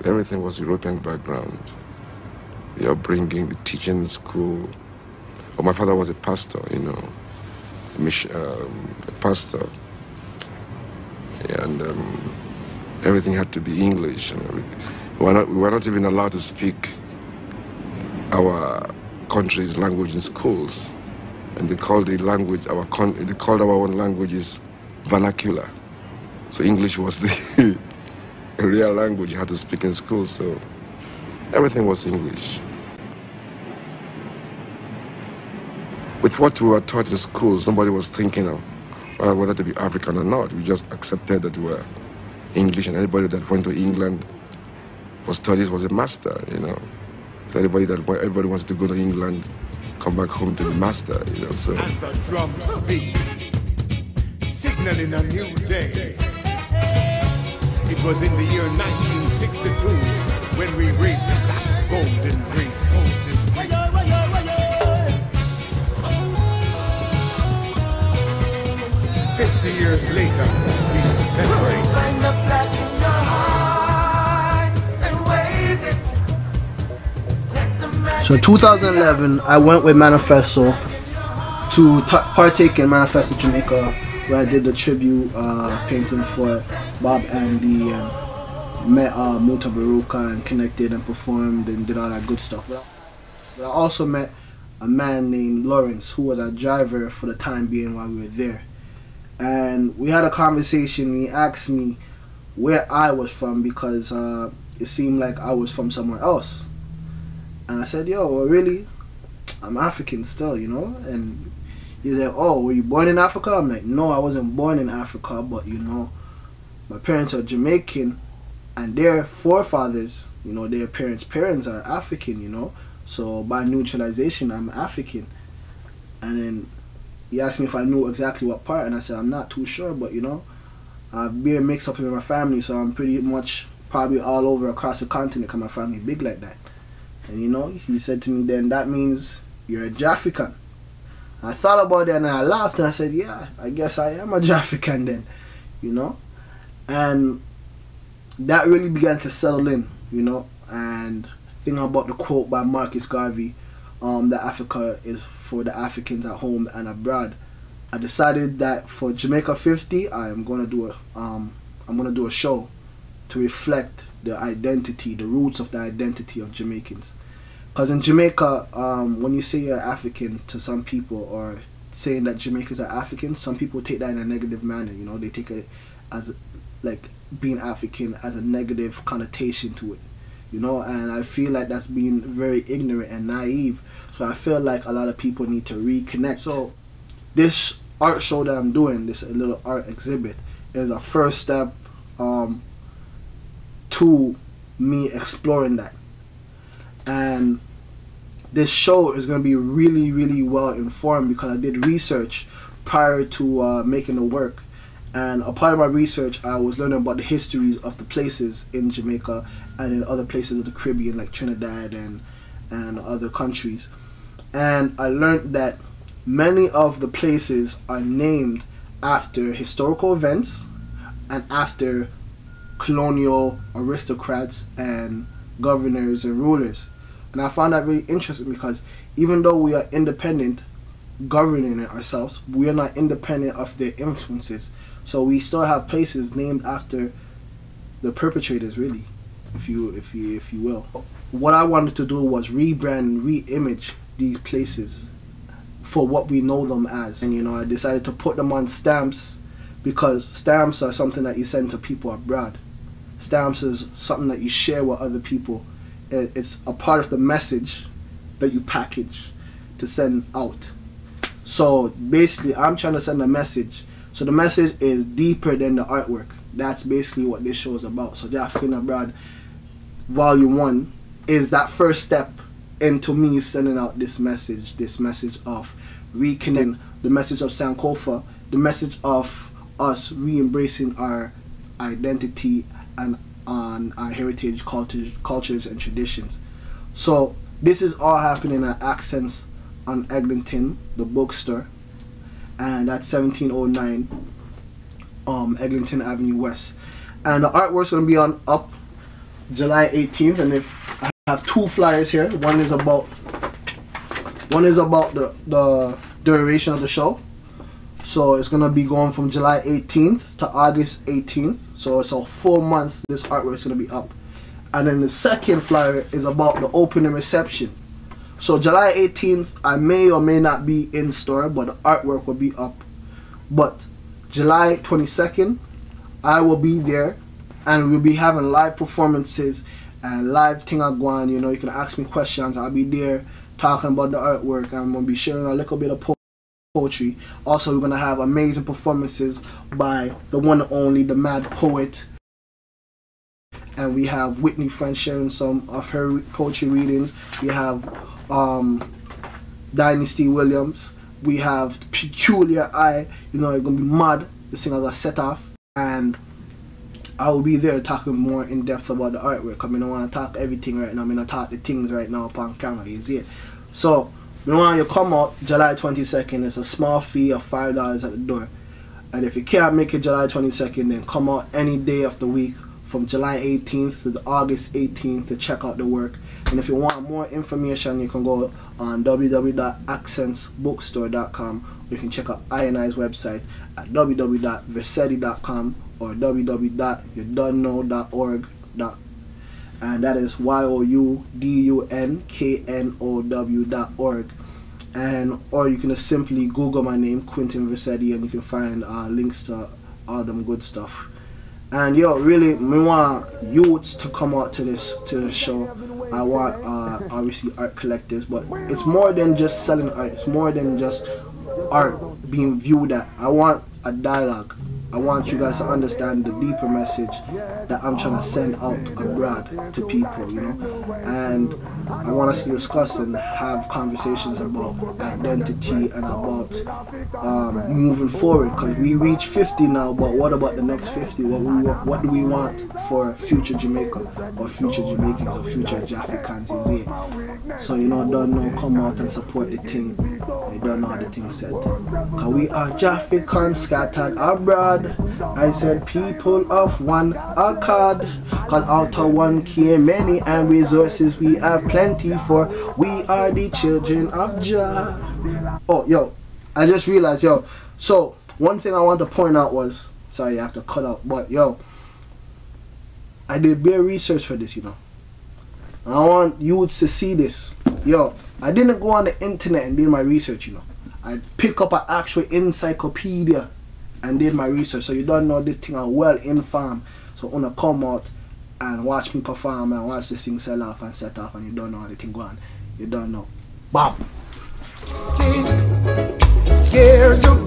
Everything was European background. The upbringing, the teaching in school. But my father was a pastor, you know, a pastor. And everything had to be English. You know. We were not even allowed to speak our country's language in schools. And they called the language, they called our own languages vernacular. So English was the real language you had to speak in school, so everything was English. With what we were taught in schools, nobody was thinking of whether to be African or not. We just accepted that we were English, and anybody that went to England for studies was a master, you know. So everybody wants to go to England, come back home to be master, you know, so. And the drums beat, signaling a new day. It was in the year 1962 when we raised that golden ring. 50 years later, we celebrate. Find the flag in your heart and wave it. So 2011, I went with Manifesto to partake in Manifesto Jamaica, where I did the tribute painting for Bob Andy and met Muta Baruka and connected and performed and did all that good stuff. But I also met a man named Lawrence, who was our driver for the time being while we were there. And we had a conversation. He asked me where I was from because it seemed like I was from somewhere else. And I said, yo, well, really? I'm African still, you know? And he's like, oh, were you born in Africa? I'm like, no, I wasn't born in Africa, but, you know, my parents are Jamaican, and their forefathers, you know, their parents are African, you know? So by neutralization, I'm African. And then he asked me if I knew exactly what part, and I said, I'm not too sure, but, you know, I've been mixed up in my family, so I'm pretty much probably all over across the continent because my family big like that. And, you know, he said to me then, that means you're a Jahfrican. I thought about it and I laughed and I said, yeah, I guess I am a Jahfrican then, you know. And that really began to settle in, you know. And thinking about the quote by Marcus Garvey, that Africa is for the Africans at home and abroad, I decided that for Jamaica 50, I'm gonna do a show to reflect the identity, the roots of the identity of Jamaicans. Because in Jamaica, when you say you're African to some people, or saying that Jamaicans are Africans, some people take that in a negative manner, you know. They take it as like being African as a negative connotation to it, you know. And I feel like that's being very ignorant and naive. So I feel like a lot of people need to reconnect. So this art show that I'm doing, this little art exhibit, is a first step to me exploring that. And this show is going to be really, really well informed because I did research prior to making the work. And a part of my research, I was learning about the histories of the places in Jamaica and in other places of the Caribbean, like Trinidad and other countries. And I learned that many of the places are named after historical events and after colonial aristocrats and governors and rulers. And I found that really interesting because even though we are independent, governing it ourselves, we are not independent of their influences. So we still have places named after the perpetrators, really, if you will. What I wanted to do was rebrand and re-image these places for what we know them as. And, you know, I decided to put them on stamps because stamps are something that you send to people abroad. Stamps is something that you share with other people. It's a part of the message that you package to send out. So basically, I'm trying to send a message. So the message is deeper than the artwork. That's basically what this show is about. So Jahfricans Abroad Volume 1 is that first step into me sending out this message of reconnecting, the message of Sankofa, the message of us re-embracing our identity and on our heritage, cultures and traditions. So this is all happening at Accents on Eglinton, the bookstore, and that's 1709 Eglinton Avenue West. And the artwork's gonna be up July 18th, and if I have 2 flyers here. One is about the duration of the show. So it's gonna be going from July 18th to August 18th. So it's a full month this artwork is gonna be up. And then the second flyer is about the opening reception. So July 18th, I may or may not be in store, but the artwork will be up. But July 22nd, I will be there, and we'll be having live performances and live thing I go on. You know, you can ask me questions. I'll be there talking about the artwork. I'm gonna be sharing a little bit of poetry. Also, we're gonna have amazing performances by the one and only, the Mad Poet. And we have Whitney French sharing some of her poetry readings. We have Dynasty Williams. We have Peculiar Eye. You know, it's gonna be mad. The singer got set off, and I will be there talking more in depth about the artwork. I mean, I want to talk everything right now. I mean, I talk the things right now upon camera. You see it. So, we want you to come out July 22nd. It's a small fee of $5 at the door. And if you can't make it July 22nd, then come out any day of the week from July 18th to August 18th to check out the work. And if you want more information, you can go on www.accentsbookstore.com. You can check out I&I's website at www.vercetti.com or www.youdontknow.org. And that is youdunKnow.org. And or you can just simply Google my name, Quentin VerCetty, and you can find links to all them good stuff. And yo, really, we want youths to come out to the show. I want obviously art collectors, but it's more than just selling art. It's more than just art being viewed at. I want a dialogue. I want you guys to understand the deeper message that I'm trying to send out abroad to people, you know. And I want us to discuss and have conversations about identity and about moving forward, because we reach 50 now, but what about the next 50? What do we want for future Jamaica, or future Jamaicans, or future Jahfricans, is it? So, you know, don't know, come out and support the thing. You don't know how the thing said. Because we are Jahfricans scattered abroad. I said people of one accord. Because out of one came many, and resources we have plenty for. We are the children of Jah. Oh, yo, I just realized, yo. So, one thing I want to point out was, sorry, I have to cut out, but yo, I did bare research for this, you know. And I want you to see this. Yo, I didn't go on the internet and did my research, you know. I pick up an actual encyclopedia and did my research. So you don't know this thing, I'm well informed. So wanna come out and watch me perform and watch this thing sell off and set off, and you don't know how the thing go on. You don't know. Bam! Years ago.